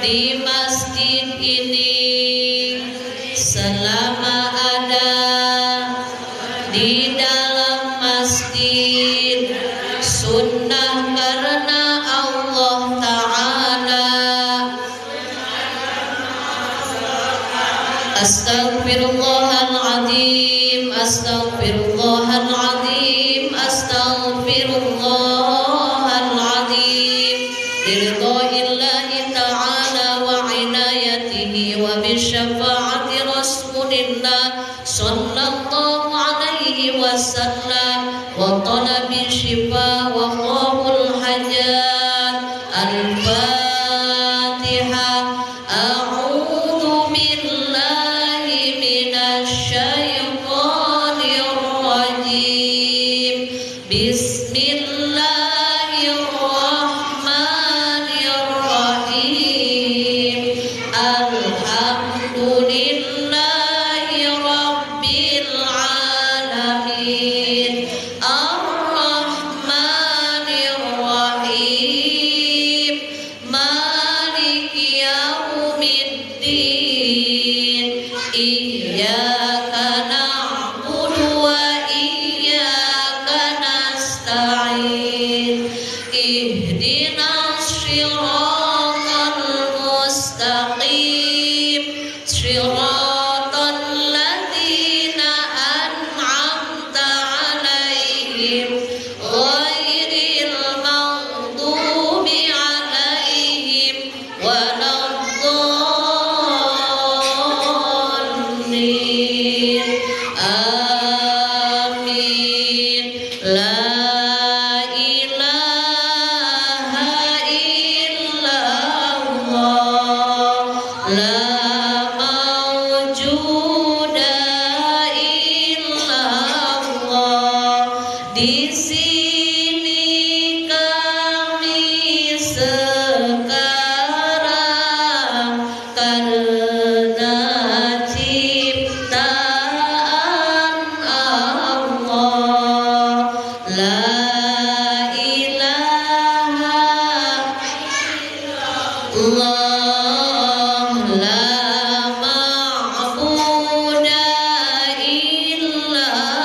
di masjid ini selama ada di dalam masjid sunnah karena Allah Ta'ala. Astaghfirullahaladzim, astaghfirullahaladzim, astaghfirullahaladzim. Biridha'illahi ta'ala wa inayatihi wa bisyafa'ati rasulillah sallallahu alaihi wasallam wa talabi syifa wa qahul hajat. Al-Fatihah. A'udhu billahi minasyaitonir rajim. Bismillahirrahmanirrahim. Alhamdulillahi rabbil alamin. Ar-Rahmanir Rahim. Maliki yaumiddin. Iyyaka na'budu wa iyyaka nasta'in. Ihdinas siratal mustaqim. Siratal ladzina an'amta 'alaihim ghairil maghdubi 'alaihim waladdallin. Amin. La ilaha illallah. La mawjuda illallah. Di sini kami sekarang karena ciptaan Allah. La ilaha illallah. La ma'buda illallah.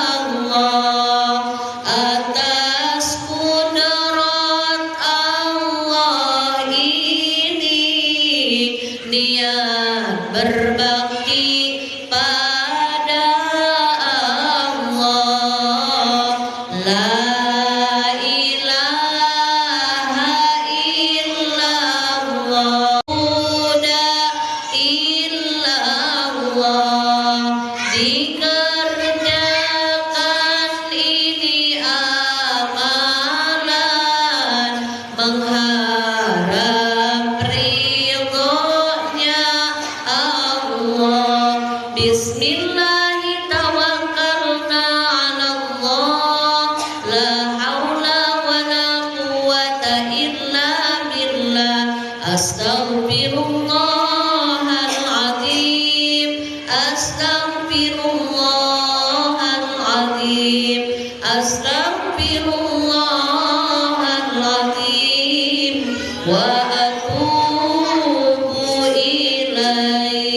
Atas kudrat Allah ini niat berbakti pada Allah. La ilaha illallah. Muda illallah. Dikerjakan ini amalan mengharap ridhonya Allah. Bismillahi tawakkalna 'alallah. La haula wa la quwwata illa billah. Astaghfirullahaladzim. Astaghfirullahaladzim. Astaghfirullahaladzim. Wa atubu ilaih.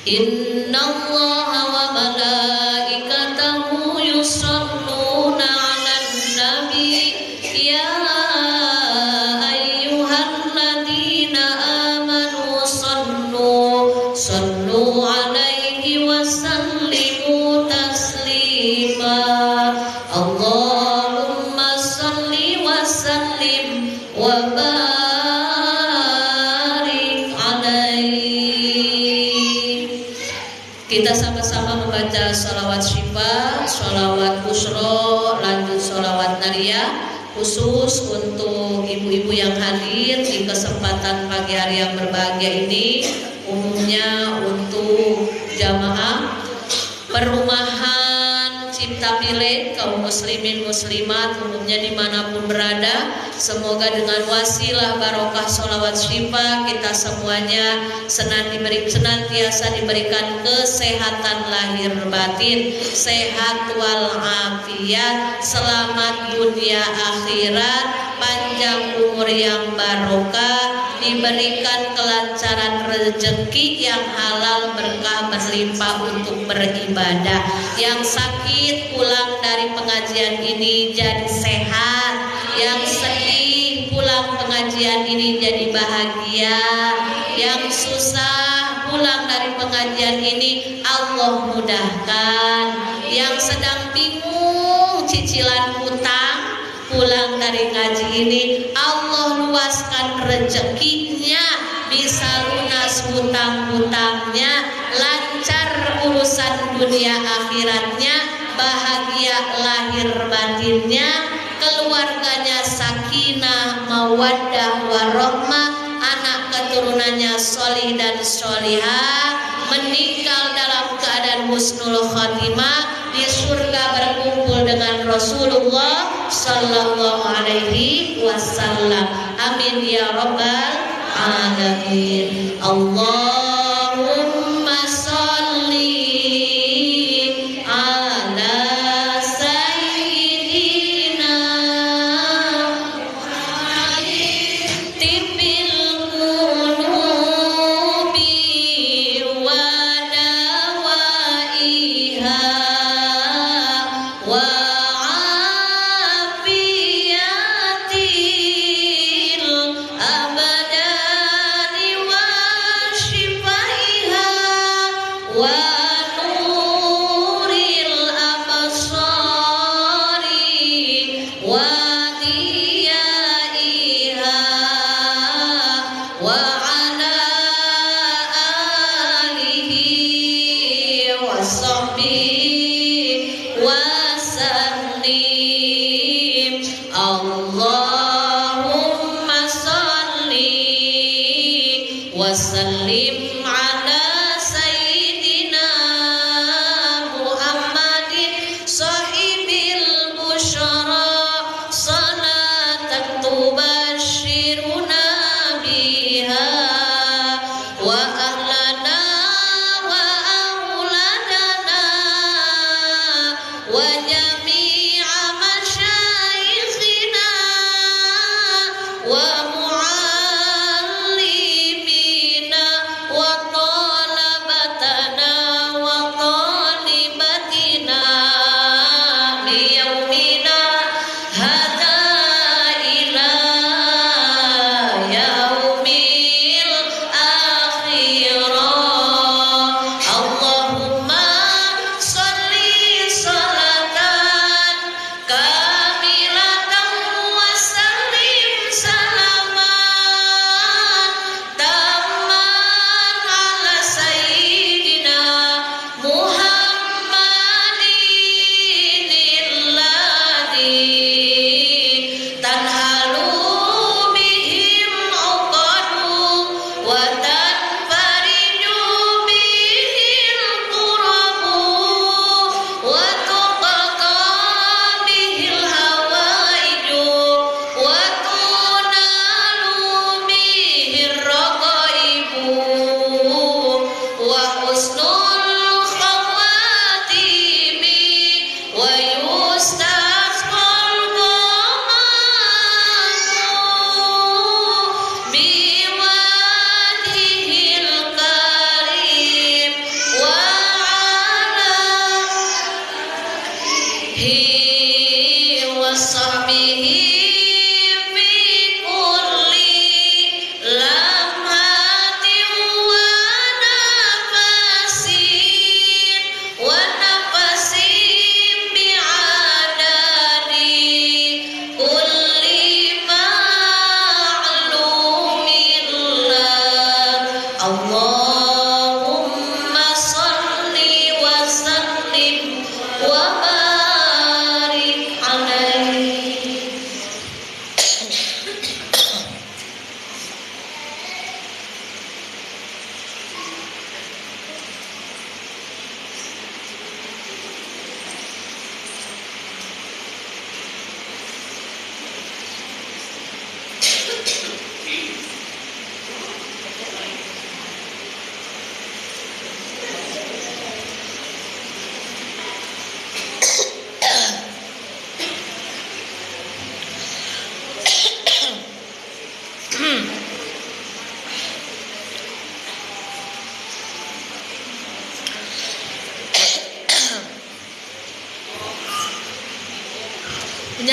Innallaha wa malaikatahu yusholluna 'alan nabi. Ya ayyuhalladzina amanu sallu 'alaihi wa sallimu taslima. Allahumma salli wa sallim wa barik 'alaihi. Kita sama-sama membaca sholawat syifa, sholawat busro, lanjut sholawat nariyah, khusus untuk ibu-ibu yang hadir di kesempatan pagi hari yang berbahagia ini, umumnya untuk jamaah perumahan Cipta Pilih kaum muslimin muslimat umumnya dimanapun berada. Semoga dengan wasilah barokah sholawat syifa kita semuanya senantiasa diberikan kesehatan lahir batin, sehat walafiat, selamat dunia akhirat, panjang umur yang barokah, diberikan kelancaran rezeki yang halal berkah berlimpah untuk beribadah. Yang sakit pulang dari pengajian ini jadi sehat, yang sedih pulang pengajian ini jadi bahagia, yang susah pulang dari pengajian ini Allah mudahkan, yang sedang bingung cicilan hutang pulang dari ngaji ini Allah luaskan rezekinya, bisa lunas hutang-hutangnya, lancar urusan dunia akhiratnya, bahagia lahir batinnya, keluarganya sakinah mawaddah warahmah, anak keturunannya sholih dan sholihah, meninggal dalam keadaan husnul khotimah, di surga berkumpul dengan Rasulullah sallallahu alaihi wasallam. Amin ya rabbal alamin. Allahumma sholli ala sayyidina tibil qulubi wa dawaiha wasallim ala sayyidina Muhammadin sahibil busyara salatan tubashiruna biha wa ahlana wa auladana wa jami'a masyayikhina wa wa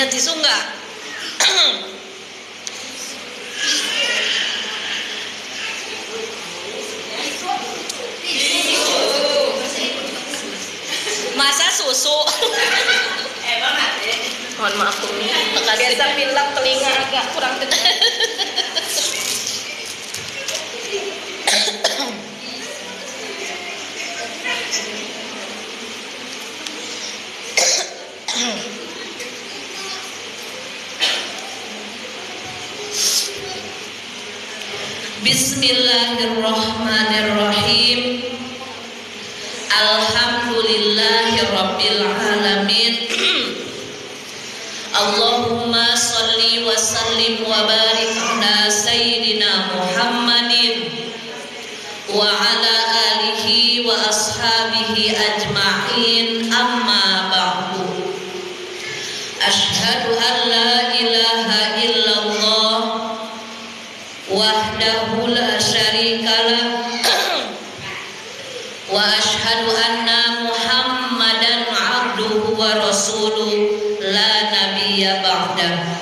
Punya tisu enggak? Masa susu? Mohon maaf Umi. Biasa pilek telinga agak kurang dengar. Bismillahirrahmanirrahim. Alhamdulillahirabbil alamin. Allahumma shalli wa sallim wa barik ala sayyidina Muhammadin wa ala alihi wa ashabihi ajma'in, amma ba'du. Asyhadu an la ilaha illallah wahdahu la syarikalah wa asyhadu anna Muhammadan abduhu wa rasuluh la nabiyya ba'dah.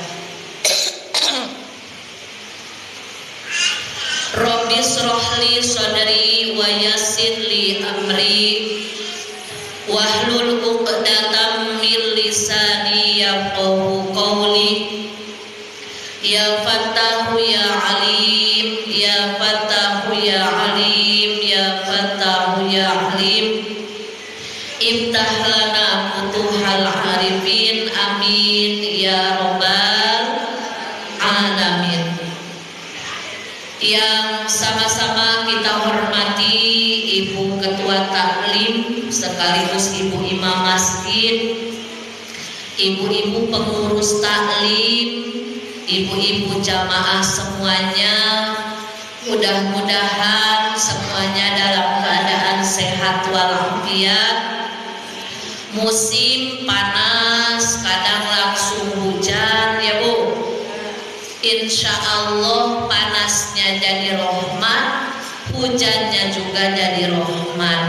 Rabbi shrah li sadri wa yassir li amri wahlul 'uqdatam min lisani yafqahu qawli. Ya Fattahu ya Alim, ya Fattahu ya Alim, ya Fattahu ya Alim. Iftah lana futuhal arifin, amin ya rabbal alamin. Yang sama-sama kita hormati Ibu Ketua Taklim sekaligus Ibu Imam Masjid, ibu-ibu pengurus taklim, ibu-ibu jamaah semuanya, mudah-mudahan semuanya dalam keadaan sehat walafiat. Musim panas, kadang langsung hujan ya Bu. Insya Allah panasnya jadi rahmat, hujannya juga jadi rahmat.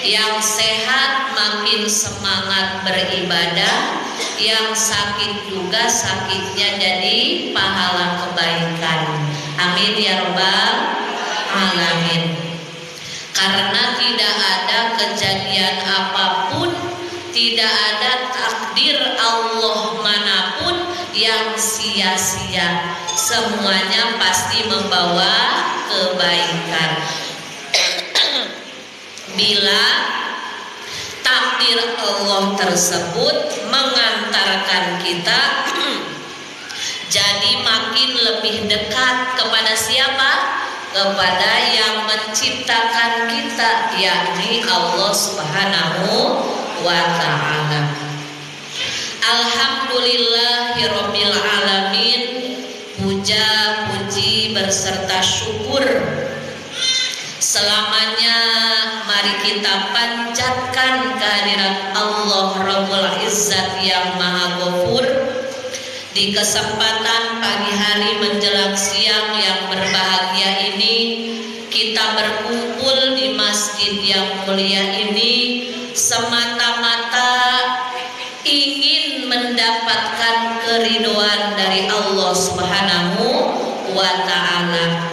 Yang sehat makin semangat beribadah, yang sakit juga sakitnya jadi pahala kebaikan. Amin ya rabbal alamin. Karena tidak ada kejadian apapun, tidak ada takdir Allah manapun yang sia-sia. Semuanya pasti membawa kebaikan. Bila takdir Allah tersebut mengantarkan kita jadi makin lebih dekat kepada siapa? Kepada yang menciptakan kita, yakni Allah Subhanahu wa ta'ala. Alhamdulillahirabbil alamin. Puja, puji beserta syukur selamanya mari kita panjatkan kehadirat Allah Rabbul Izzat yang Maha Ghafur. Di kesempatan pagi hari menjelang siang yang berbahagia ini, kita berkumpul di masjid yang mulia ini semata-mata ingin mendapatkan keridhaan dari Allah Subhanahu wa ta'ala.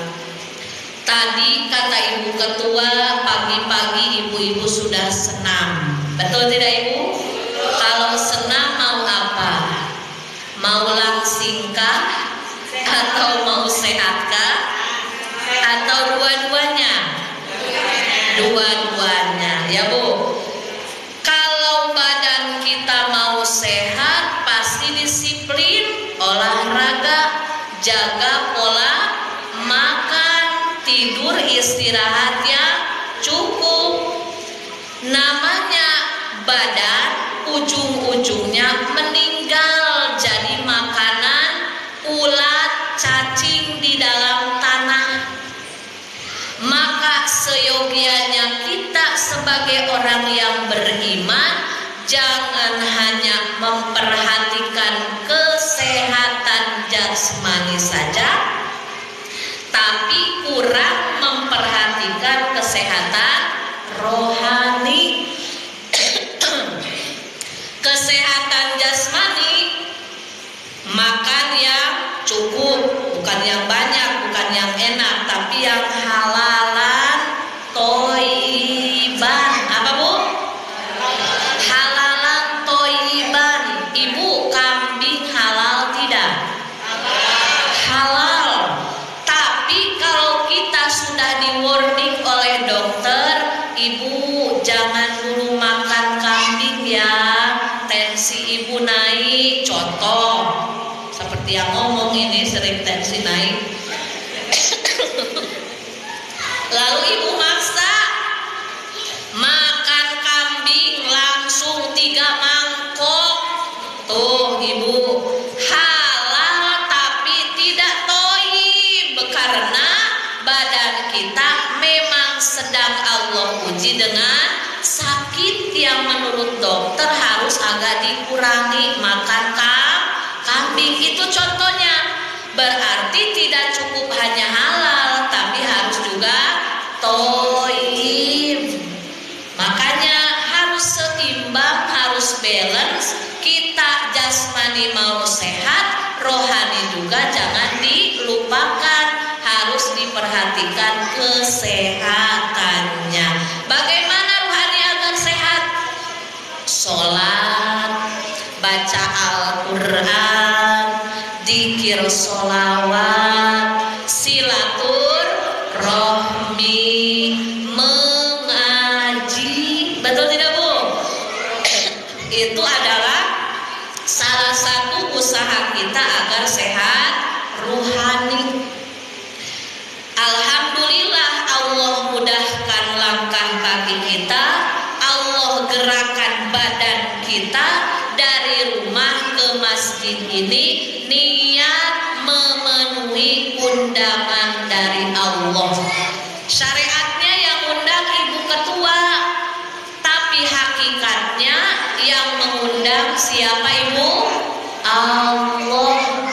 Tadi kata Ibu Ketua, pagi-pagi ibu-ibu sudah senam. Betul tidak Ibu? Kalau senam mau apa? Mau langsingkah? Atau mau sehatkah? Atau dua-duanya? Dua-duanya ya Bu. Kalau badan kita mau sehat, pasti disiplin, olahraga, jaga pola makan, tidur, istirahatnya cukup. Namanya badan ujung-ujungnya meninggal jadi makanan ulat cacing di dalam tanah. Maka seyogianya kita sebagai orang yang beriman jangan hanya memperhatikan kesehatan jasmani saja, tapi kurang memperhatikan kesehatan rohani. Kesehatan jasmani Lalu ibu maksa makan kambing langsung 3 mangkok. Tuh ibu, halal tapi tidak toib, karena badan kita memang sedang Allah uji dengan sakit yang menurut dokter harus agak dikurangi makan kambing. Itu contohnya. Berarti tidak cukup hanya halal, tapi harus juga toib. Makanya harus seimbang, harus balance. Kita jasmani mau sehat, rohani juga jangan dilupakan. Harus diperhatikan kesehatannya. Bagaimana rohani agar sehat? Sholat, baca Al-Quran, zikir sholawat, silaturahmi, mengaji. Betul tidak Bu? Itu adalah salah satu usaha kita agar sehat rohani. Alhamdulillah Allah mudahkan langkah kaki kita, Allah gerakan badan kita dari rumah ke masjid ini niat memenuhi undangan dari Allah. Syariatnya yang undang ibu ketua, tapi hakikatnya yang mengundang siapa ibu? Allah.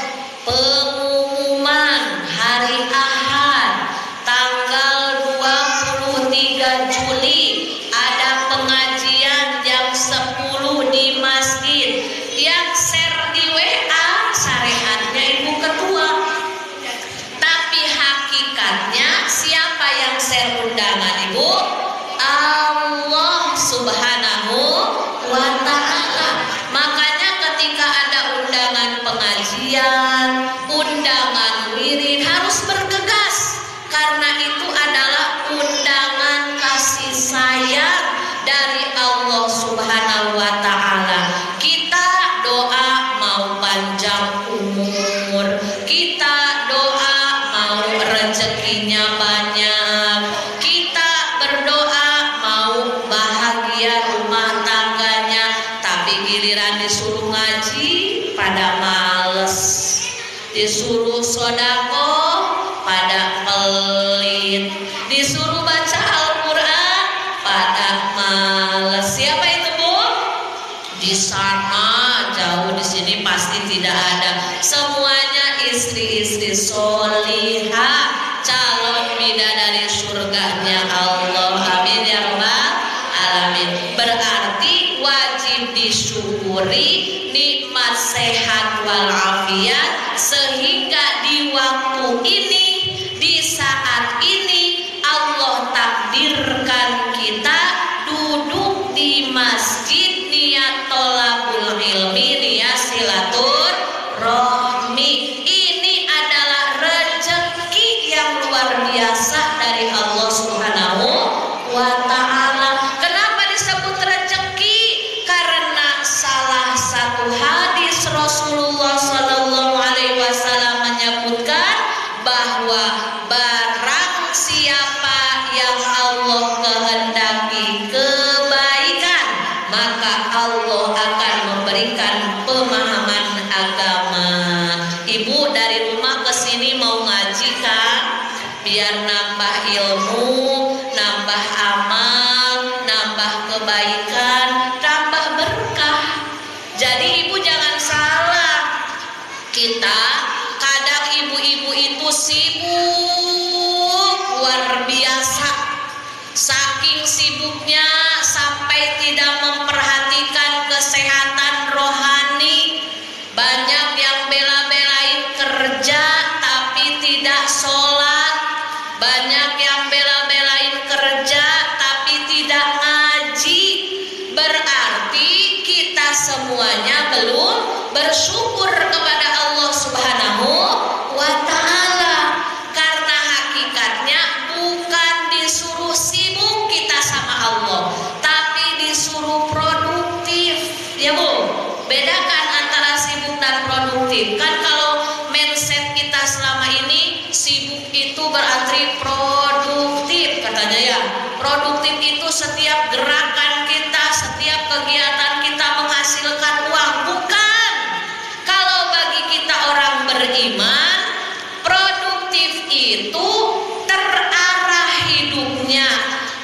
Pengumuman hari Ahad tanggal 23 Juli ada pengajian jam 10 di masjid. Yang share di WA syariatnya ibu ketua, tapi hakikatnya siapa yang share undangan ibu? Allah subhanahu wa ta'ala. Makanya ketika ada undangan pengajian, undangan wirid harus bergegas, karena itu adalah undangan kasih sayang dari Allah subhanahu wa ta'ala. Kita doa mau panjang umur, kita doa mau rezekinya banyak, kita berdoa mau bahagia rumah tangganya, tapi giliran disuruh ngaji pada males, disuruh sodako pada pelit, disuruh baca Al-Quran pada males. Siapa itu Bu? Di sana jauh, di sini pasti tidak ada. Semuanya istri-istri solihah, calon bidadari surganya Allah. Amin ya rabbal alamin. Berarti wajib disyukuri nikmat sehat walafiat, sehingga di waktu ini, di saat ini Allah takdirkan kita duduk di masjid niat tolabul ilmi, niat silaturahmi. Ini adalah rezeki yang luar biasa dari Allah subhanahu wa ta'ala. Kenapa disebut rezeki? Karena salah satu hadis Rasulullah sallallahu alaihi wasallam menyebutkan bahwa barang siapa yang Allah kehendaki kebaikan, maka Allah akan memberikan pemahaman agama. Ibu dari rumah ke sini mau ngaji kan? Biar nambah ilmu, nambah amal, nambah kebaikan, tambah berkah. Jadi ibu jangan salah, kita kadang ibu-ibu itu sibuk luar biasa. Saking sibuknya sampai tidak memperhatikan kesehatan rohani. Banyak yang bela-belain kerja tapi tidak sholat. Banyak yang bela-belain itu terarah hidupnya.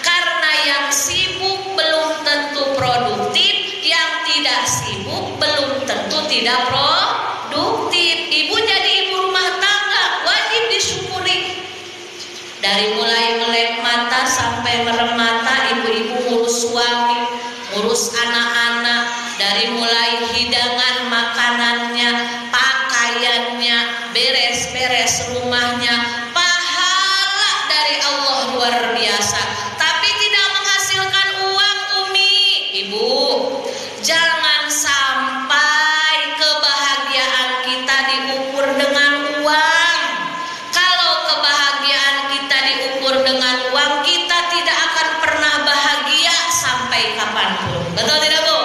Karena yang sibuk belum tentu produktif, yang tidak sibuk belum tentu tidak produktif. Ibu jadi ibu rumah tangga wajib disyukuri. Dari mulai melek mata sampai merem mata, ibu-ibu ngurus suami, ngurus anak-anak, dari mulai hidangan makanannya, pakaiannya, beres-beres rumahnya, pahala dari Allah luar biasa. Tapi tidak menghasilkan uang, Umi. Ibu, jangan sampai kebahagiaan kita diukur dengan uang. Kalau kebahagiaan kita diukur dengan uang, kita tidak akan pernah bahagia sampai kapanpun. Betul tidak, Bu?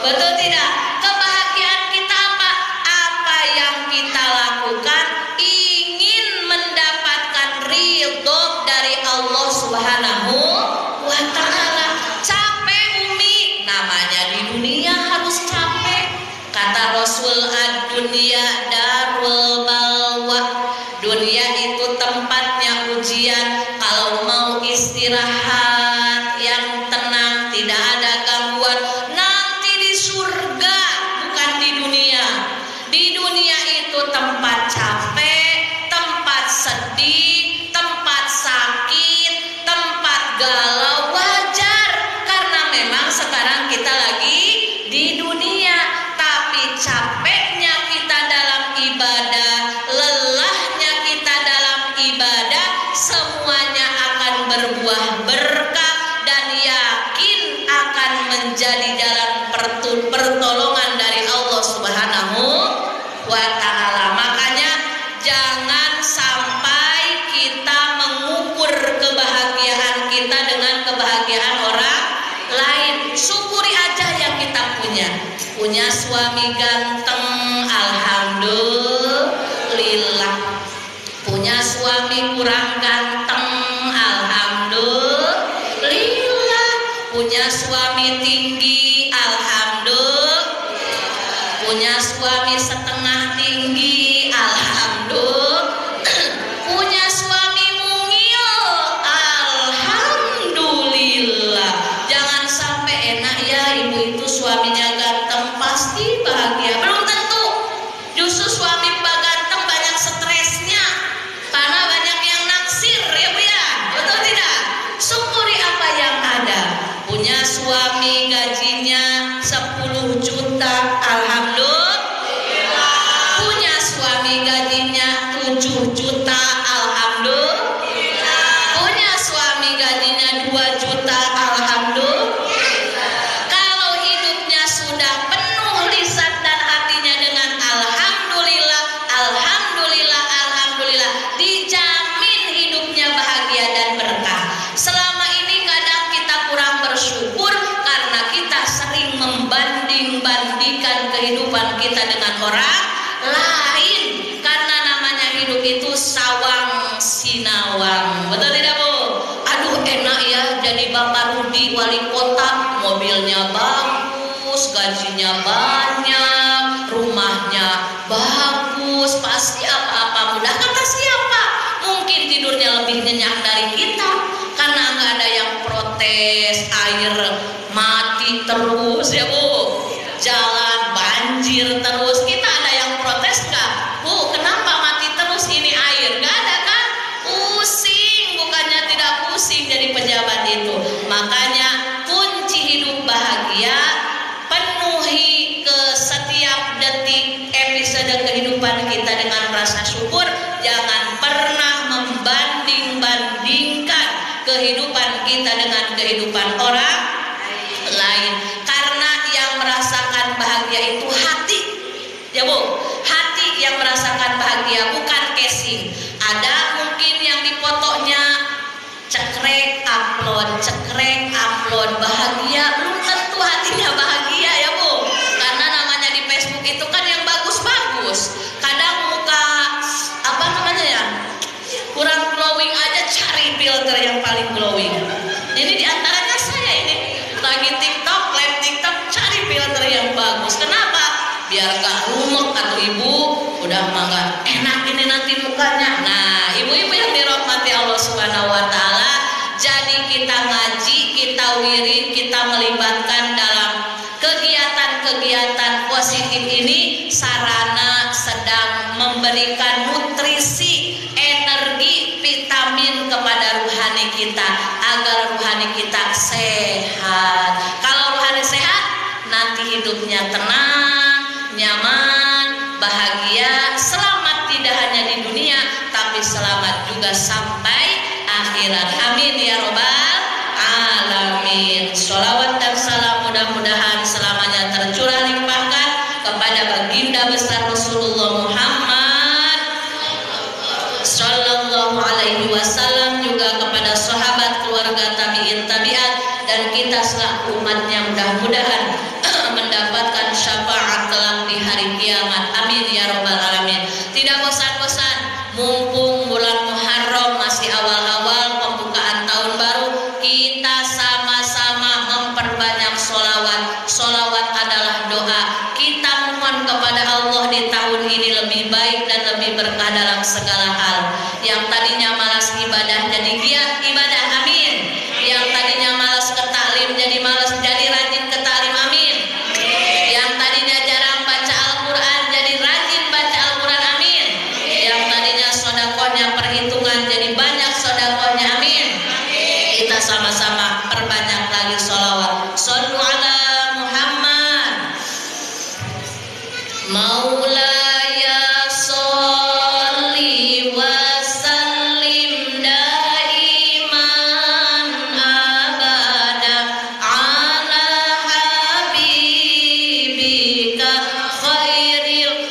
Betul tidak? Kebahagiaan kita apa? Apa yang kita lakukan ingin mendapatkan ridho dari Allah Subhanahu wa ta'ala. Capek, Umi, namanya di dunia harus capek. Kata Rasul, ad-dunya darul balwa. Dunia itu tempatnya ujian. Kalau mau istirahat yang tenang, tidak ada gangguan, nanti di surga, bukan di dunia. Di dunia itu tempat capek, tempat sedih, tempat sakit, tempat galau. Wajar, karena memang sekarang kita lagi di dunia. Tapi capeknya kita dalam ibadah, lelahnya kita dalam ibadah, semuanya akan berbuah berkah dan yakin akan menjadi jalan pertolongan dari Allah Subhanahu wa ta'ala. Makanya jangan sampai kita mengukur kebahagiaan kita dengan kebahagiaan orang lain. Syukuri aja yang kita punya. Punya suami ganteng, alhamdulillah. Punya suami kurang ganteng, alhamdulillah. Punya suami tinggi, alhamdulillah. Punya suami setengah tinggi, alhamdulillah. Punya suami mungil, alhamdulillah. Jangan sampai enak ya ibu itu suaminya ganteng pasti bahagia. Belum tentu. Justru suami ganteng banyak stresnya, karena banyak yang naksir ya Bu ya. Betul tidak? Syukuri apa yang ada. Punya suami gajinya 10 juta, alhamdulillah. Punya suami gajinya 7 juta, alhamdulillah. Punya suami gajinya 2 juta, alhamdulillah. Kalau hidupnya sudah penuh lisan dan hatinya dengan alhamdulillah, alhamdulillah, alhamdulillah, dijamin hidupnya bahagia dan berkah. Selama ini kadang kita kurang bersyukur karena kita sering membanding-bandingkan kehidupan kita dengan orang lain. Karena namanya hidup itu sawang sinawang. Betul tidak, Bu? Aduh, enak ya jadi Bapak Rudi wali kota, mobilnya bagus, gajinya banyak, rumahnya bagus, pasti apa-apa mudah. Kata siapa? Mungkin tidurnya lebih nyenyak dari kita, karena nggak ada yang protes. Air mati terus ya Bu, jalan banjir terus. Kita ada yang protes nggak, Bu? Kenapa mati terus ini air? Nggak ada kan? Pusing, bukannya tidak pusing jadi pejabat itu. Makanya kunci hidup bahagia, penuhi ke setiap detik episode kehidupan kita dengan rasa syukur. Jangan pernah membanding-bandingkan kehidupan kita dengan kehidupan orang lain. Karena yang merasakan bahagia itu hati, ya Bu. Hati yang merasakan bahagia, bukan casing. Ada mungkin yang dipoto-nya cekrek upload bahagia, belum tentu hatinya bahagia ya Bu. Karena namanya di Facebook itu kan yang bagus-bagus. Kadang muka apa namanya ya, kurang glowing aja, cari filter yang paling glowing. Ini diantaranya saya ini lagi TikTok, live TikTok, cari filter yang bagus. Kenapa? Biar gak rumek atau ibu udah mah gak enak ini nanti mukanya. Nah, ibu-ibu yang tauhid ini sarana sedang memberikan nutrisi, energi, vitamin kepada ruhani kita agar ruhani kita sehat. Kalau ruhani sehat, nanti hidupnya tenang, nyaman, bahagia, selamat tidak hanya di dunia tapi selamat juga sampai akhirat. Amin ya robbal alamin. Sholawat dan salam mudah-mudahan selamanya tercurah limpahkan kepada baginda besar Rasulullah Muhammad Sallallahu Alaihi Wasallam, juga kepada sahabat, keluarga, tabiin, tabiat, dan kita selaku umatnya mudah-mudahan mendapatkan syafaat kelak di hari kiamat. Amin ya robbal alamin. Tidak bosan-bosan, mumpung bulan Muharram masih awal-awal pembukaan tahun baru, kita sama-sama memperbanyak sholawat. Sholawat adalah doa. Kita mohon kepada Allah di tahun ini lebih baik dan lebih berkah dalam segala hal. Yang tadinya malas ibadah jadi giat ibadah, amin. Yang tadinya malas ke taklim jadi malas, jadi rajin ke taklim, amin. Yang tadinya jarang baca Al-Quran jadi rajin baca Al-Quran, amin. Yang tadinya sodakohnya perhitungan jadi banyak sodakohnya, amin. Kita sama-sama perbanyak lagi sholawat. Shollu ala Muhammad. Maulaya sholli wa sallim daiman abada ala habibika khairil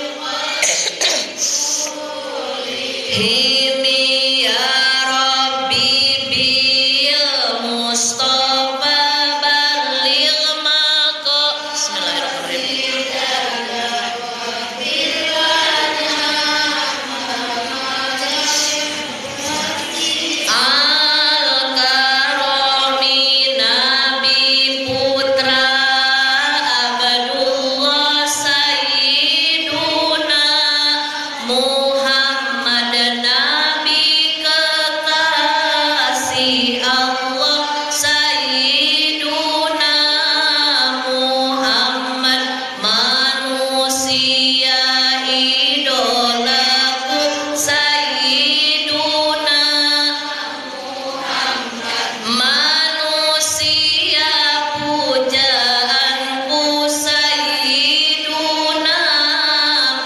himi ya Rabbi bil Mustafa baligh maqo. Bismillahirrahmanirrahim. Al-Karami Nabi Putra Abdullah Sayyiduna Muhammad Nabi kekasih Allah Sayyiduna Muhammad manusia idolaku Sayyiduna manusia pujaanku Sayyiduna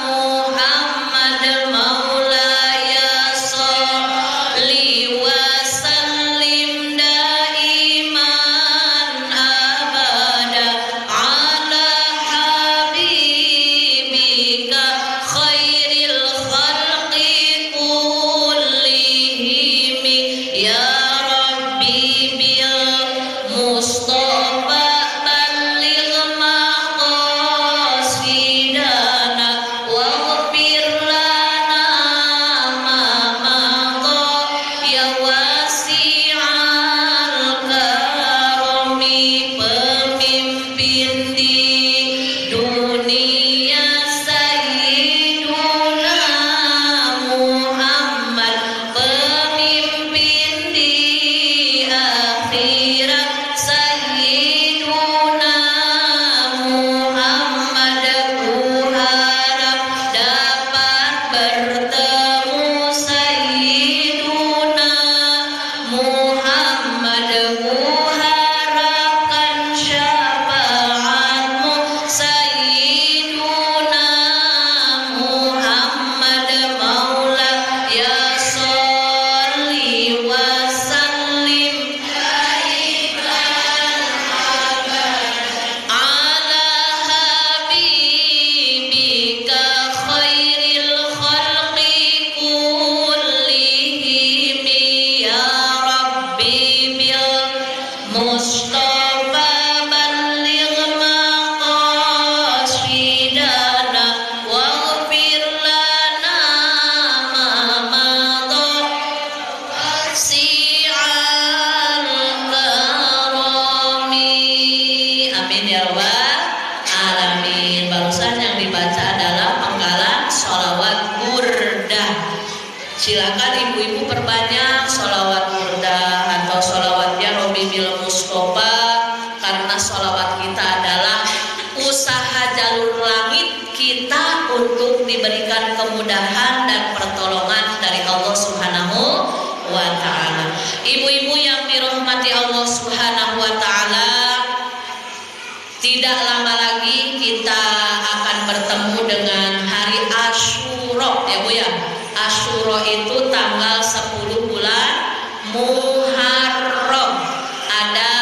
Muhammad maulaya sholli wa sallim daiman abada ala habibika khairil khalqi kullihim ya Rabbi bil Mustafa baligh maqasidana waghfir lana ma madha ya wasi'al karami. Pemimpin di dunia Sayyiduna Muhammad, pemimpin di akhirat Sayyiduna Muhammad. Ku harap dapat bertemu Sayyiduna Muhammad. Ku harapkan syafaatmu Sayyiduna Muhammad maula ya sholli wa sallim ala habibika khairil khalqi kullihim ya Rabbi bil Mustafa baligh maqasidana waghfir lana ma madha si'al karami. Amin ya rabbal alamin. Barusan yang dibaca adalah penggalan sholawat burdah. Silakan ibu-ibu perbanyak sholawat burdah atau sholawat ya Rabbi bil Mustafa, karena sholawat kita adalah usaha jalur langit kemudahan dan pertolongan dari Allah Subhanahu wa ta'ala. Ibu-ibu yang dirahmati Allah Subhanahu wa ta'ala, tidak lama lagi kita akan bertemu dengan hari Asyura ya Bu ya. Asyura itu tanggal 10 bulan Muharram. Ada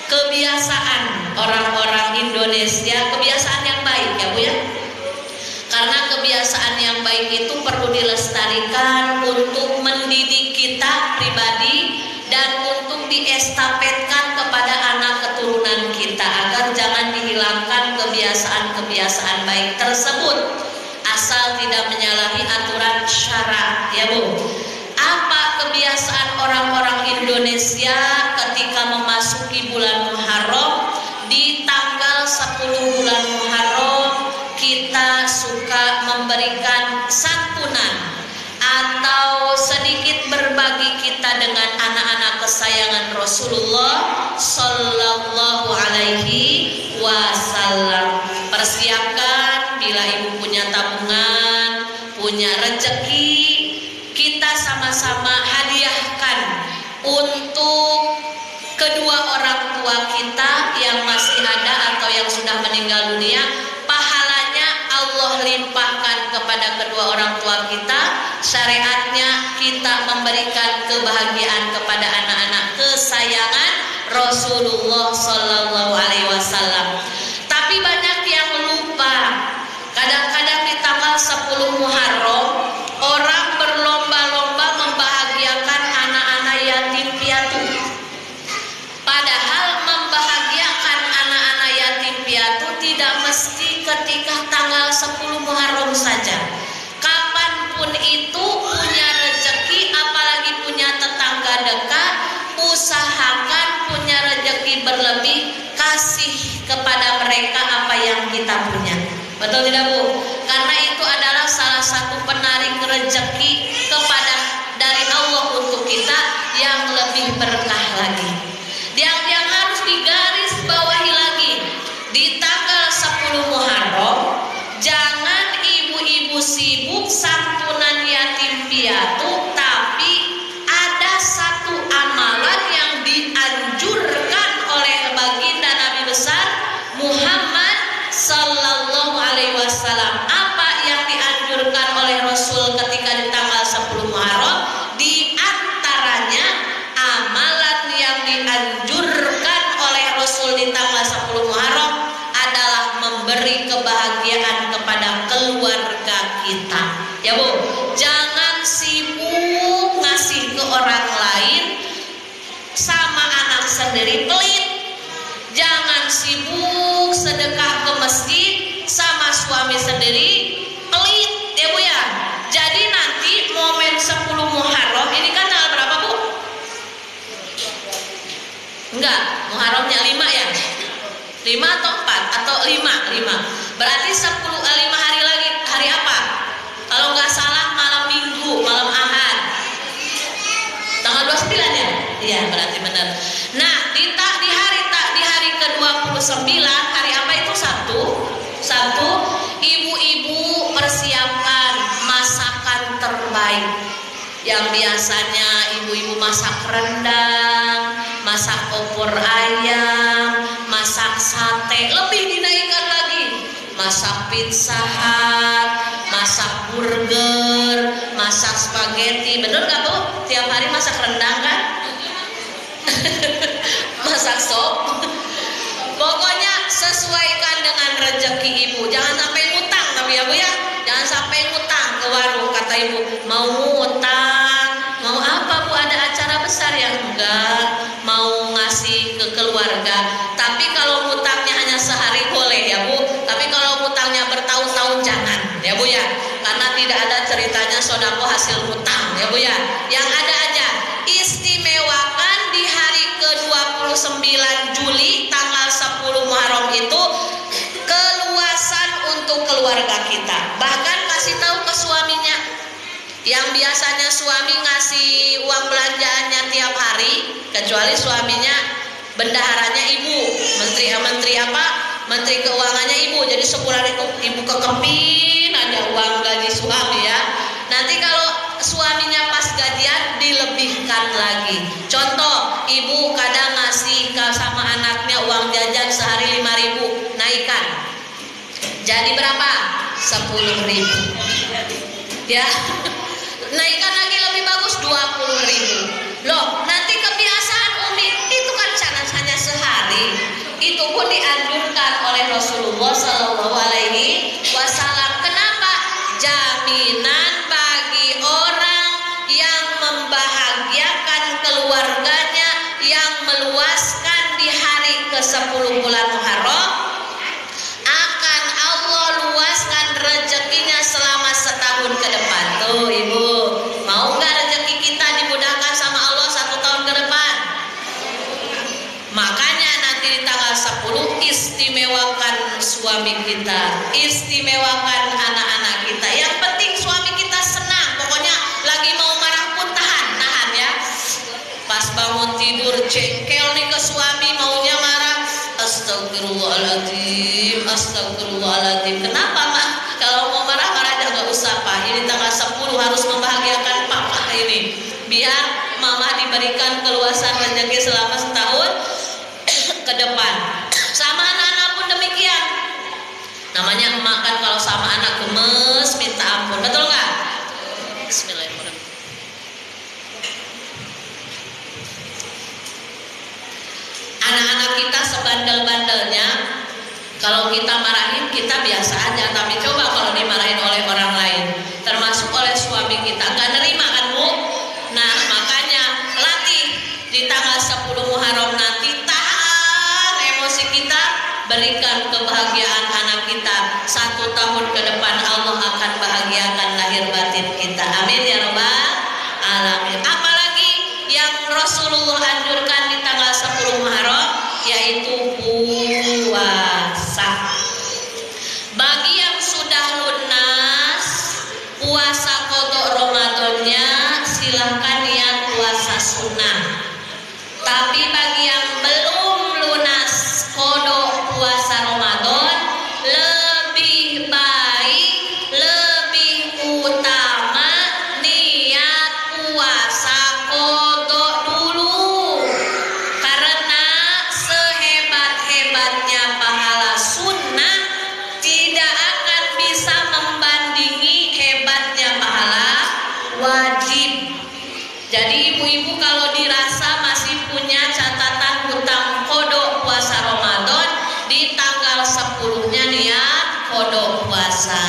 kebiasaan orang-orang Indonesia, kebiasaan yang baik ya Bu ya. Karena kebiasaan yang baik itu perlu dilestarikan untuk mendidik kita pribadi dan untuk diestafetkan kepada anak keturunan kita agar jangan dihilangkan kebiasaan-kebiasaan baik tersebut asal tidak menyalahi aturan syara ya Bu. Apa kebiasaan orang-orang Indonesia ketika memasuki bulan Muharram? Di tanggal 10 bulan Muharram kita suka memberikan santunan atau sedikit berbagi kita dengan anak-anak kesayangan Rasulullah Sallallahu Alaihi Wasallam. Persiapkan bila ibu punya tabungan, punya rezeki, kita sama-sama hadiahkan untuk kedua orang tua kita yang masih ada atau yang sudah meninggal dunia. Pahalanya Allah limpahkan kepada kedua orang tua kita. Syariatnya kita memberikan kebahagiaan kepada anak-anak kesayangan Rasulullah Sallallahu Alaihi Wasallam. Tapi banyak yang lupa. Kadang-kadang di tanggal 10 Muharram orang berlomba-lomba membahagiakan anak-anak yatim piatu. Padahal membahagiakan anak-anak yatim piatu tidak mesti ketika tanggal 10 Muharram saja. Kapanpun itu punya rezeki, apalagi punya tetangga dekat, usahakan punya rezeki berlebih, kasih kepada mereka apa yang kita punya. Betul tidak Bu? Karena itu adalah salah satu penarik rezeki kepada dari Allah untuk kita yang lebih berkah lagi. Yang harus digaris bawahi lagi, di tanggal 10 Muharram jangan ibu-ibu sibuk santunan yatim piatu, tapi ada satu amalan yang dianjurkan oleh baginda Nabi besar Muhammad Sallallahu Alaihi Wasallam. Apa yang dianjurkan oleh Rasul ketika di tanggal 10 Muharram? Di antaranya amalan yang dianjurkan oleh Rasul di tanggal 10 Muharram adalah memberi kebahagiaan kepada keluarga kita. Ya Bu, jangan sibuk ngasih ke orang lain, sama anak sendiri pelit. Jangan sibuk sedekah ke masjid, sama suami sendiri pelit ya Bu ya. Jadi nanti momen 10 Muharram ini kan tanggal berapa Bu? Enggak, Muharramnya 5 ya? 5 atau 4? Atau 5? Berarti 5 hari lagi. Hari apa? Kalau nggak salah malam Minggu, malam Ahad. Tanggal 29 ya? Iya, berarti benar. Nah, di hari ke-29, hari apa itu? Sabtu, ibu-ibu persiapkan masakan terbaik. Yang biasanya ibu-ibu masak rendang, masak opor ayam, masak sate, lebih dinaikkan lagi. Masak pizza hut, masak burger, masak spaghetti. Bener gak Bu? Tiap hari masak rendang kan? Masak sop. Pokoknya sesuaikan dengan rezeki ibu. Jangan sampai ngutang tapi ya Bu ya. Jangan sampai ngutang ke warung. Kata ibu, mau ngutang, mau apa Bu? Ada acara besar ya? Enggak, mau ngasih ke keluarga. Tapi kalau ngutangnya hanya sehari boleh ya Bu. Tapi kalau ngutangnya bertahun-tahun jangan ya Bu ya. Karena tidak ada ceritanya sedekah hasil ngutang ya Bu ya. Yang ada aja istimewakan di hari ke-29 Juli tanggal 10 Muharram itu keluasan untuk keluarga kita. Bahkan kasih tahu ke suaminya. Yang biasanya suami ngasih uang belanjaannya tiap hari, kecuali suaminya bendaharanya ibu, menteri apa? Menteri keuangannya ibu. Jadi sebulan itu ibu kekempin aja uang gaji suami ya. Nanti kalau suaminya pas gajian dilebihkan lagi. Contoh, ibu kadang ngasih sama anaknya uang jajan sehari 5.000, naikkan. Jadi berapa? 10.000. Ya. Naikkan lagi lebih bagus 20.000. Loh, nanti kebiasaan Umi itu kan hanya sehari. Itu pun dianjurkan oleh Rasulullah Sallallahu Alaihi Wasallam. Kenapa? Jaminan bagi orang yang membahagiakan keluarganya, yang meluaskan di hari ke-10 bulan Muharram, akan Allah luaskan rezekinya selama setahun ke depan. Tuh ibu, mau nggak rezeki kita dimudahkan sama Allah 1 tahun ke depan? Makanya nanti di tanggal 10 istimewakan suami kita, istimewakan anak-anak kita. Yang penting suami kita senang. Pokoknya lagi mau marah pun tahan ya. Pas bangun tidur jengkel nih ke suami, maunya marah. Astagfirullahaladzim, astagfirullahaladzim. Kenapa Mak? Kalau mau marah-marah aja nggak usah Pak. Ini tanggal 10 harus membahagiakan Papa ini. Biar Mama diberikan keluasan rezeki selama setahun ke depan. Sama anak-anak pun demikian. Namanya emak kan kalau sama anak gemes minta ampun, betul nggak? Bismillahirrahmanirrahim. Anak-anak kita sebandel-bandelnya, kalau kita marahin kita biasa aja, tapi coba kalau dimarahin oleh orang lain, termasuk oleh suami kita, nggak nerima kan Bu? Nah makanya latih di tanggal 10 Muharram nanti, tahan emosi kita, berikan kebahagiaan anak kita. 1 tahun ke depan Allah akan bahagiakan lahir batin kita. Amin ya rabbal alamin. Apalagi yang Rasulullah anjurkan di tanggal 10 Muharram, yaitu puasa. Bagi yang sudah lunas puasa qadha Ramadannya, silahkan niat puasa sunnah. Tapi bagi yang belum lunas qadha puasa Ramadan, lebih baik, lebih utama niat puasa qadha dulu. Karena sehebat-hebatnya pahala sunnah tidak akan bisa membandingi hebatnya pahala wajib. Jadi ibu-ibu kalau dirasa masih punya catatan hutang qadha puasa Ramadan, di tanggal 10-nya niat qadha puasa.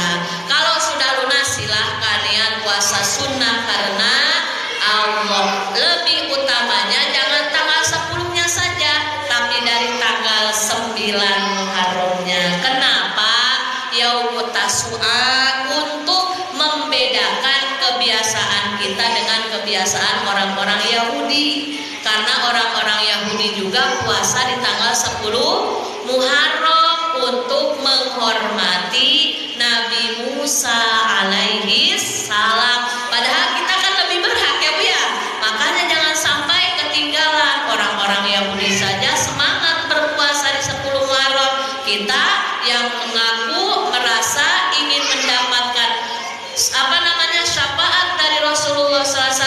Kalau sudah lunas silahkan niat puasa sunnah karena Allah. Lebih utamanya jangan tanggal 10-nya saja, tapi dari tanggal 9 Muharramnya. Kenapa? Yaumut Tasu'a, untuk membedakan kebiasaan kita dengan kebiasaan orang-orang Yahudi. Karena orang-orang Yahudi juga puasa di tanggal 10 Muharram untuk menghormati Nabi Musa alaihi salam. Padahal kita kan lebih berhak ya Bu ya. Makanya jangan sampai ketinggalan. Orang-orang Yahudi saja semangat berpuasa di 10 Muharram. Kita yang mengaku merasa ingin mendapatkan syafaat dari Rasulullah SAW,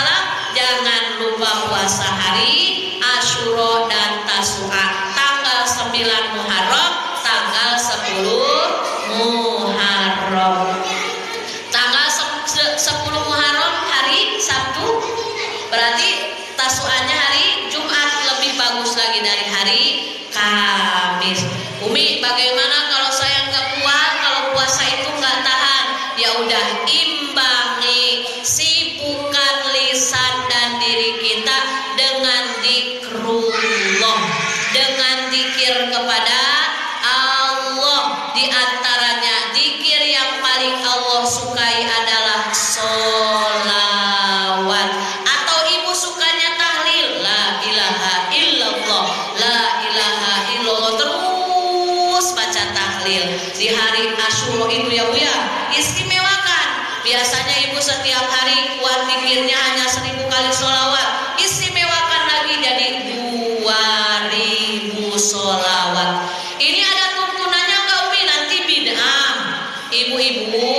jangan lupa puasa hari Asyura dan Tasu'a, tanggal 9 Muharram, tanggal 10 Muharram. Tanggal 10 Muharram hari Sabtu, berarti Tasu'anya hari Jumat, lebih bagus lagi dari hari Kamis. Umi, bagaimana kalau saya nggak kuat, kalau puasa itu nggak tahan? Ya udah, imbangi, sibukkan lisan dan diri kita dengan zikrullah, dengan zikir kepada Allah. Di antaranya zikir yang paling Allah sukai adalah sholawat. Atau ibu sukanya tahlil, la ilaha illallah, la ilaha illallah, terus baca tahlil. Di hari Asyura itu ya Bu ya, istimewakan. Biasanya ibu setiap hari kuat zikirnya hanya 1000 kali sholawat, istimewakan lagi jadi 2000 sholawat. Ini ada tuntunannya nggak Umi? Nanti bid'ah. Ibu-ibu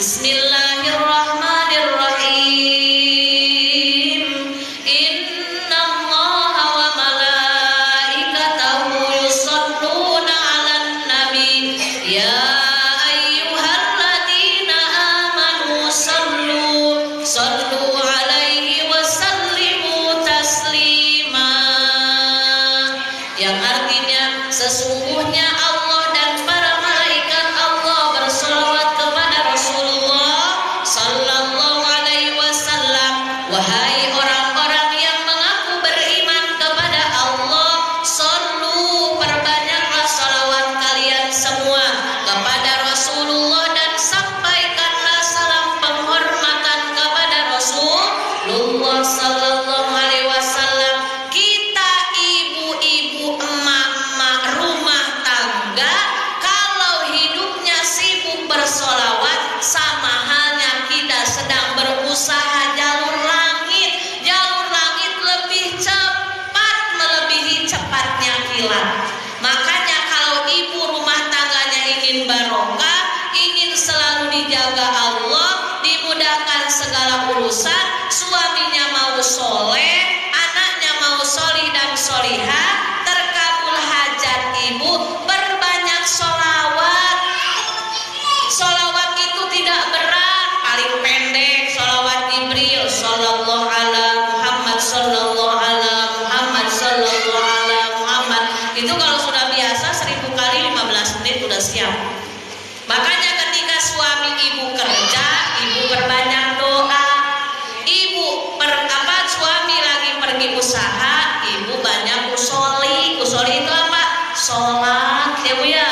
Bismillahirrahmanirrahim. Innallaha wa malaikatahu yusholluna 'alan nabi ya ayyuhalladzina amanu sallu 'alaihi wa sallimu taslima. Yang artinya sesungguhnya Allah dan para malaikat Allah bersolawat kepada Rasulullah sallallahu alaihi wasallam. Wahai orang-orang yang mengaku beriman kepada Allah, sallu, perbanyaklah salawat kalian semua kepada Rasulullah dan sampaikanlah salam penghormatan kepada Rasulullah sallallahu alaihi wasallam. Kita ibu-ibu, emak-emak rumah tangga kalau hidupnya sibuk bersolawat, sama halnya kita sedang berusaha jalur langit. Jalur langit lebih cepat melebihi cepatnya kilat. Makanya kalau ibu rumah tangganya ingin barokah, ingin selalu dijaga Allah, dimudahkan segala urusan, suaminya mau soleh, anaknya mau solih dan solihah, terkabul hajat ibu, perbanyak solawat. Solawat itu tidak berat, paling pendek solawat Jibril sallallahu ala Muhammad sallallahu ala Muhammad sallallahu ala Muhammad. Itu kalau sudah biasa 1000 kali 15 menit udah siap. Makanya ketika suami ibu kerja, ibu perbanyak doa. Suami lagi pergi usaha, ibu banyak usoli. Usoli itu apa? Sholat ya Bu ya.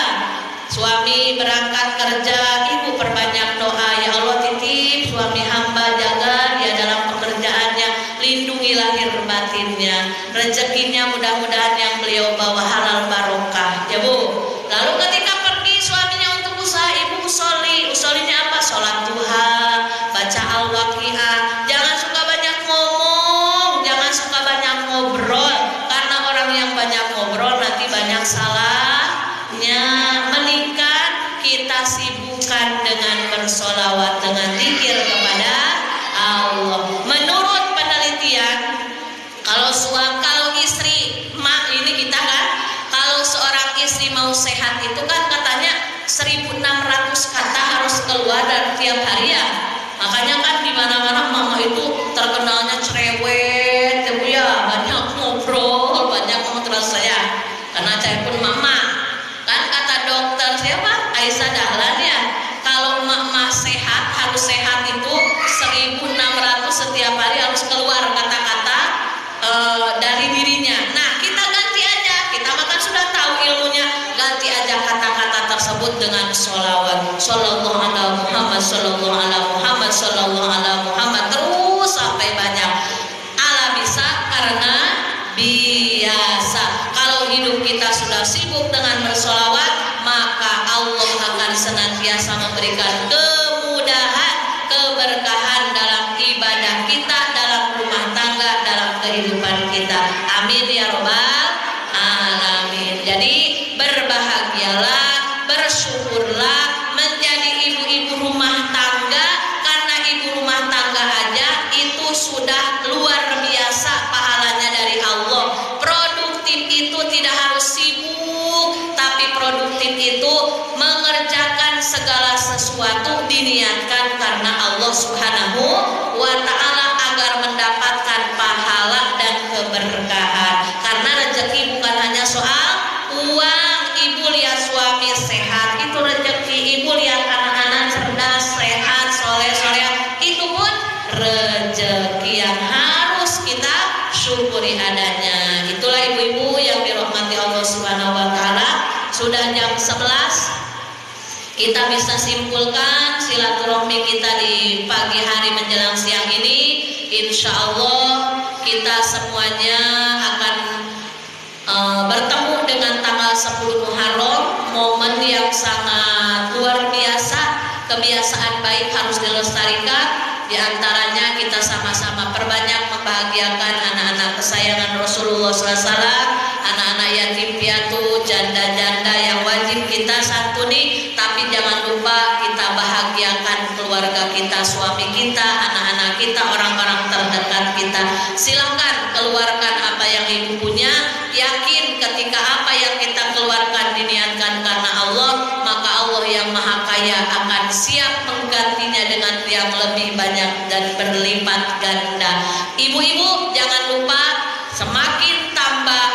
Suami berangkat kerja, ibu perbanyak doa. Ya Allah, titip suami hamba, jaga dia dalam pekerjaannya, lindungi lahir batinnya, rezekinya mudah-mudahan yang beliau bawa halal barokah ya Bu. Lalu ketika pergi suaminya untuk usaha, ibu usoli. Usolinya apa? Sholat duha, baca al-waqiah. Jangan suka banyak ngomong, jangan suka banyak ngobrol, karena orang yang banyak ngobrol nanti banyak salahnya. Menikah kita sibukkan dengan bersolawat, dengan zikir kepada Allah. Menurut penelitian, kalau istri, mak ini kita kan, kalau seorang istri mau sehat itu kan katanya 1600 kata harus keluar dari tiap hari ya. Makanya kan di mana-mana mama itu terkenalnya cerewet ya Bu ya, banyak ngobrol, banyak ngomong terus saya. Karena saya pun mama. Kan kata dokter siapa? Aisyah Dahlan ya. Kalau mama sehat, harus sehat itu 1600 setiap hari harus keluar kata-kata dari dirinya. Nah, kita ganti aja. Kita makan sudah tahu ilmunya, ganti aja kata-kata tersebut dengan sholawat. Sallallahu ala Muhammad, sallallahu ala Muhammad, sallallahu ala Muhammad, terus sampai banyak. Ala bisa karena biasa. Kalau hidup kita sudah sibuk dengan bersolawat, maka Allah akan senantiasa memberikan kemudahan, keberkahan dalam ibadah kita, dalam rumah tangga, dalam kehidupan kita. Amin ya robbal alamin. Jadi berbahagialah, bersyukurlah menjadi ibu-ibu rumah tangga, karena ibu rumah tangga aja itu sudah luar biasa pahalanya dari Allah. Produktif itu tidak harus sibuk, tapi produktif itu mengerjakan segala sesuatu diniatkan karena Allah Subhanahu wa ta'ala agar mendapatkan pahala dan keberkahan. Karena rezeki bukan hanya soal uang. Ibu lihat suami sehat, itu rezeki. Ibu lihat anak-anak cerdas, sehat, soleh-soleh, itu pun rezeki yang harus kita syukuri adanya. Itulah ibu-ibu yang dirahmati Allah Subhanahu wa ta'ala. Sudah jam 11, kita bisa simpulkan silaturahmi kita di pagi hari menjelang siang ini. Insya Allah kita semuanya akan bertemu dengan tanggal 10 Muharram, momen yang sangat luar biasa. Kebiasaan baik harus dilestarikan. Di antaranya kita sama-sama perbanyak membahagiakan anak-anak kesayangan Rasulullah SAW, anak-anak yatim piatu, janda-janda yang wajib kita kita santuni, tapi jangan lupa kita bahagiakan keluarga kita, suami kita, anak-anak kita, orang-orang terdekat kita. Silahkan keluarkan apa yang ibu punya. Yakin ketika apa yang kita keluarkan diniatkan karena Allah, maka Allah yang Maha Kaya akan siap menggantinya dengan yang lebih banyak dan berlipat ganda. Ibu-ibu jangan lupa, semakin tambah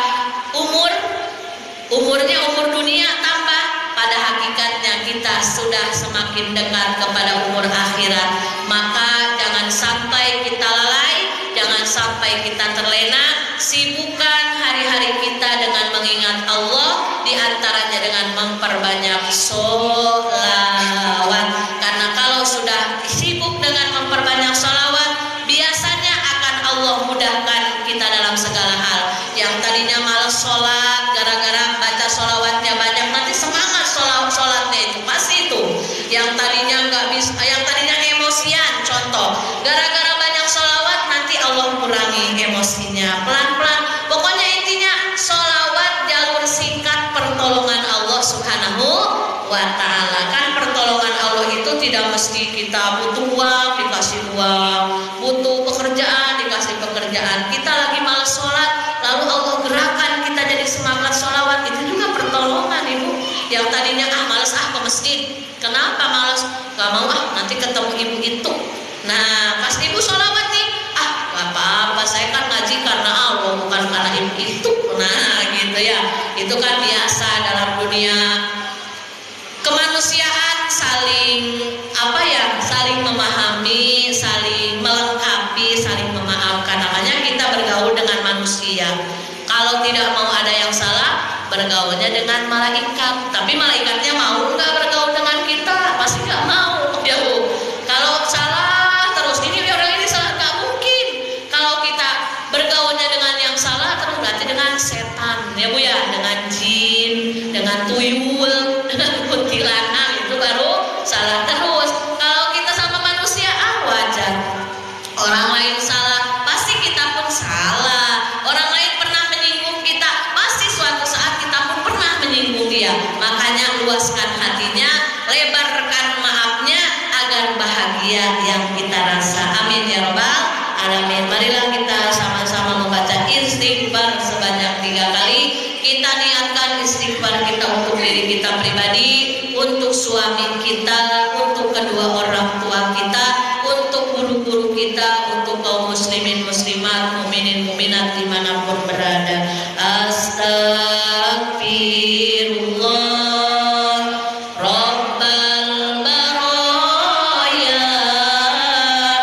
umurnya umur dunia tambah, pada hakikatnya kita sudah semakin dekat kepada umur akhirat. Maka jangan sampai kita lalai, jangan sampai kita terlena. Sibukkan hari-hari kita dengan mengingat Allah, diantaranya dengan memperbanyak sholawat. Karena kalau sudah sibuk dengan memperbanyak sholawat, biasanya akan Allah mudahkan kita dalam segala hal. Yang tadinya malas sholat, gara-gara baca sholawatnya banyak, nanti semangat sholatnya itu pasti itu. Yang tadinya nggak bisa, yang tadinya emosian, contoh, gara-gara banyak sholawat nanti Allah kurangi emosinya pelan-pelan. Pokoknya intinya sholawat jalur singkat pertolongan Allah Subhanahu wa Ta'ala. Kan pertolongan Allah itu tidak mesti kita butuh uang dikasih uang, butuh pekerjaan dikasih pekerjaan. Kita lagi malas sholat, lalu Allah gerakan kita jadi semangat sholawat, itu juga pertolongan ibu. Yang tadinya malas ke masjid, kenapa malas? Gak mau nanti ketemu ibu itu. Nah pas ibu sholawat nih, gak apa-apa, saya kan ngaji karena Allah bukan karena ibu itu. Nah gitu ya, itu kan biasa dalam dunia kemanusiaan, saling saling memahami, saling melengkapi, saling memaafkan. Namanya kita bergaul dengan manusia. Kalau tidak mau ada yang salah, bergaulnya dengan malaikat. Tapi malaikatnya mau nggak bergaul dengan kita? Pasti nggak mau ya Bu. Kalau salah terus, ini orang ini salah, nggak mungkin. Kalau kita bergaulnya dengan yang salah terus, berarti dengan setan ya Bu ya, dengan jin, dengan tuyul, dengan kuntilanak, itu baru salah terus. Kalau kita sama manusia wajar. Orang lain salah, pasti kita pun salah. Orang lain pernah menyinggung kita, pasti suatu saat kita pun pernah menyinggung dia. Makanya luaskan hatinya, lebarkan maafnya agar bahagia yang kita rasa. Amin ya rabbal alamin. Marilah kita sama-sama membaca istighfar sebanyak 3 kali. Kita niatkan istighfar kita untuk diri kita pribadi, untuk suami kita, untuk kedua orang tua kita, untuk guru-guru kita, untuk kaum muslimin muslimat, mukminin mukminat dimanapun berada. Astagfirullah Rabbal baraya,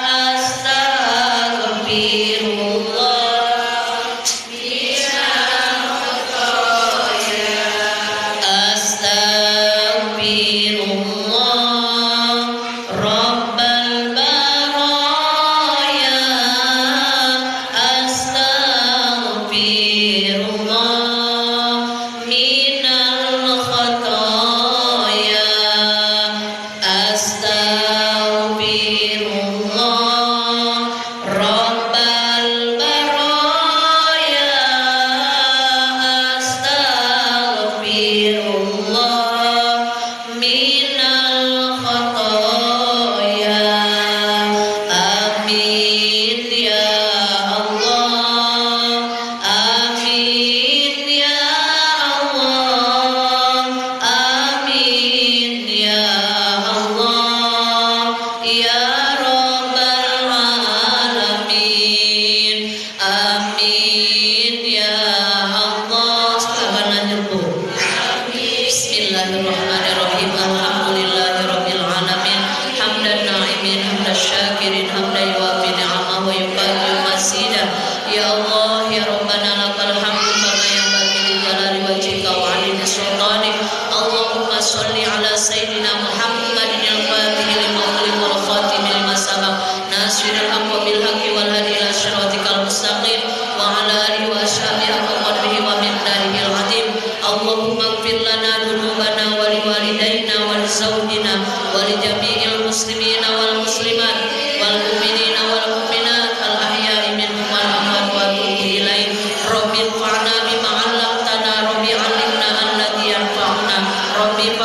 astagfirullah Rabbi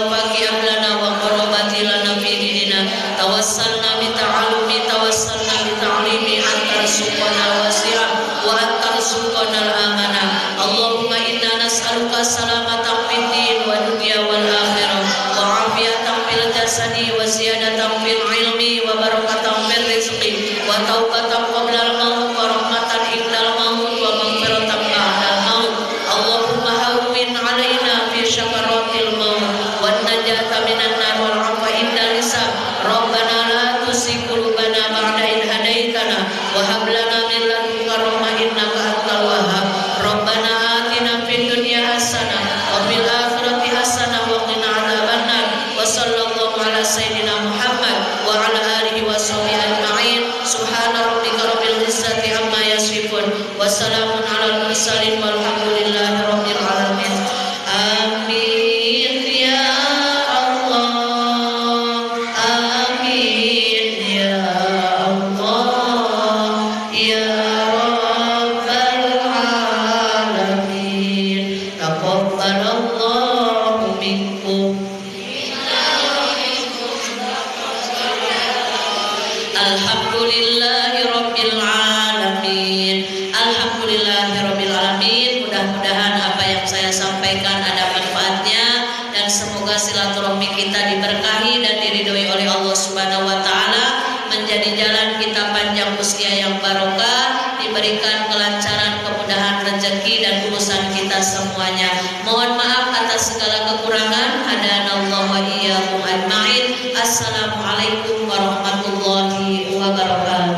tawfaqi ablana wa qarabati lana fi dinina tawassalna bi ta'alumi tawassalna bi ta'limi antar suqana wasi'ah wa antar suqana al-amana Allahumma inna nas'aluka salamatan fid din wa dunya wal akhirah wa afiyatan fil jasadi wa ziyadatan fil ilmi wa barakatan fil rizqi wa taubatan qabla al-maut wa rahmatan indal maut wa maghfiratan ba'da al-maut Allahumma hawwin 'alaina fi syakaratil maut wan najata minan nar wal 'afwa indal hisab Rabbana la tuzigh qulubana ba'da idh hadaitana wa hab lana min ladunka rahmah innaka antal wahhab Rabbana atina fid dunya hasanah wa fil akhirati hasanah wa qina adzabannar wa sallallahu ala sayyidina Muhammad wa ala alihi wa sahbihi ajma'in subhana rabbika rabbil izzati amma yasifun wa salamun alal mursalin walhamdulillahi rabbil alamin amin ya Allah amin ya Allah ya rabbal alamin taqabbalallahu minkum Alhamdulillahi rabbil alamin Alhamdulillahi rabbil alamin. Mudah-mudahan apa yang saya sampaikan ada manfaatnya dan semoga silaturahmi kita diberkahi dan diridhoi oleh Allah Subhanahu wa taala, menjadi jalan kita panjang usia yang barokah, diberikan kelancaran, kemudahan rezeki dan urusan kita semuanya. Mohon maaf atas segala kekurangan. Hadanallahu wa iyyakum ajmain. Assalamualaikum warahmatullahi wabarakatuh.